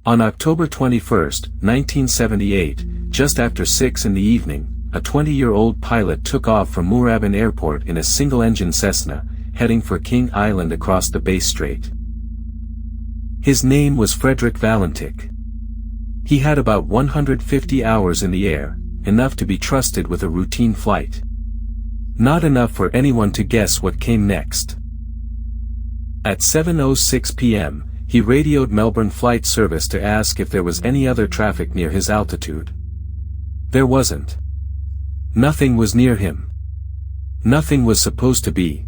On October 21, 1978, just after 6 in the evening, a 20-year-old pilot took off from Moorabbin Airport in a single-engine Cessna, heading for King Island across the Bass Strait. His name was Frederick Valentich. He had about 150 hours in the air, enough to be trusted with a routine flight. Not enough for anyone to guess what came next. At 7:06 p.m., he radioed Melbourne Flight Service to ask if there was any other traffic near his altitude. There wasn't. Nothing was near him. Nothing was supposed to be.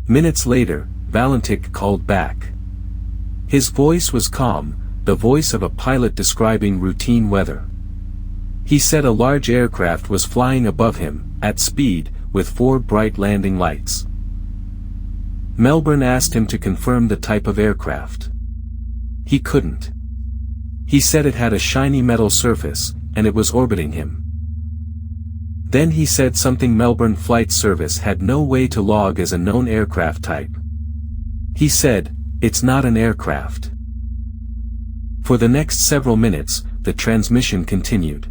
Minutes later, Valentich called back. His voice was calm, the voice of a pilot describing routine weather. He said a large aircraft was flying above him, at speed, with 4 bright landing lights. Melbourne asked him to confirm the type of aircraft. He couldn't. He said it had a shiny metal surface, and it was orbiting him. Then he said something Melbourne Flight Service had no way to log as a known aircraft type. He said, "It's not an aircraft." For the next several minutes, the transmission continued.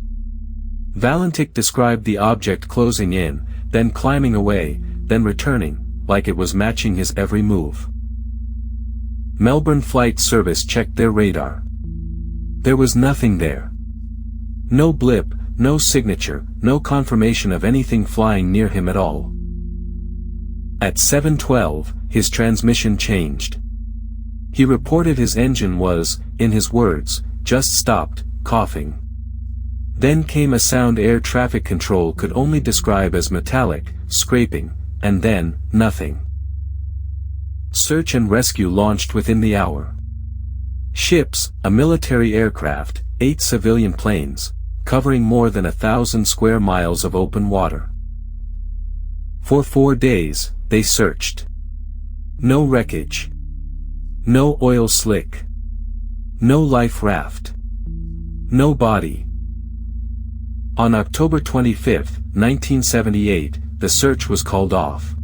Valentich described the object closing in, then climbing away, then returning, like it was matching his every move. Melbourne Flight Service checked their radar. There was nothing there. No blip, no signature, no confirmation of anything flying near him at all. At 7:12, his transmission changed. He reported his engine was, in his words, just stopped, coughing. Then came a sound air traffic control could only describe as metallic, scraping, and then, nothing. Search and rescue launched within the hour. Ships, a military aircraft, 8 civilian planes, covering more than 1,000 square miles of open water. For 4 days, they searched. No wreckage. No oil slick. No life raft. No body. On October 25, 1978, the search was called off.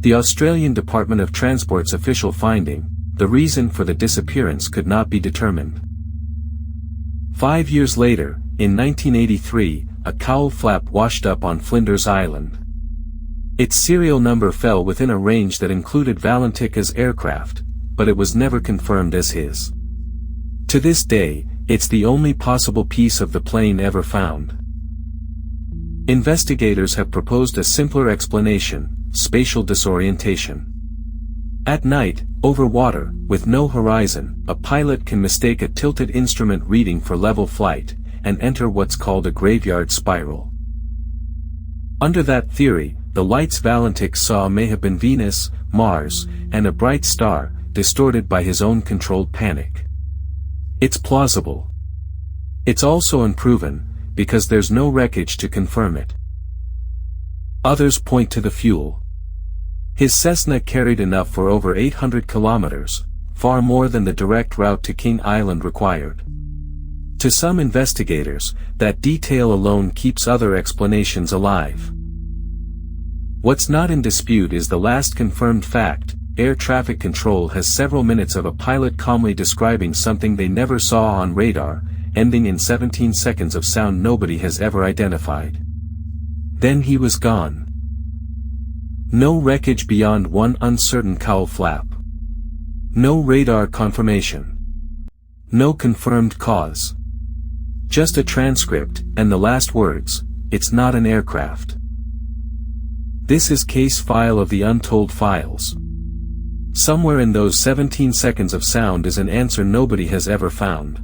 The Australian Department of Transport's official finding, the reason for the disappearance could not be determined. 5 years later, in 1983, a cowl-flap washed up on Flinders Island. Its serial number fell within a range that included Valentich's aircraft, but it was never confirmed as his. To this day, it's the only possible piece of the plane ever found. Investigators have proposed a simpler explanation: spatial disorientation. At night, over water, with no horizon, a pilot can mistake a tilted instrument reading for level flight, and enter what's called a graveyard spiral. Under that theory, the lights Valentich saw may have been Venus, Mars, and a bright star, distorted by his own controlled panic. It's plausible. It's also unproven, because there's no wreckage to confirm it. Others point to the fuel. His Cessna carried enough for over 800 kilometers, far more than the direct route to King Island required. To some investigators, that detail alone keeps other explanations alive. What's not in dispute is the last confirmed fact: air traffic control has several minutes of a pilot calmly describing something they never saw on radar, ending in 17 seconds of sound nobody has ever identified. Then he was gone. No wreckage beyond one uncertain cowl-flap. No radar confirmation. No confirmed cause. Just a transcript, and the last words: "It's not an aircraft." This is case file of the untold files. Somewhere in those 17 seconds of sound is an answer nobody has ever found.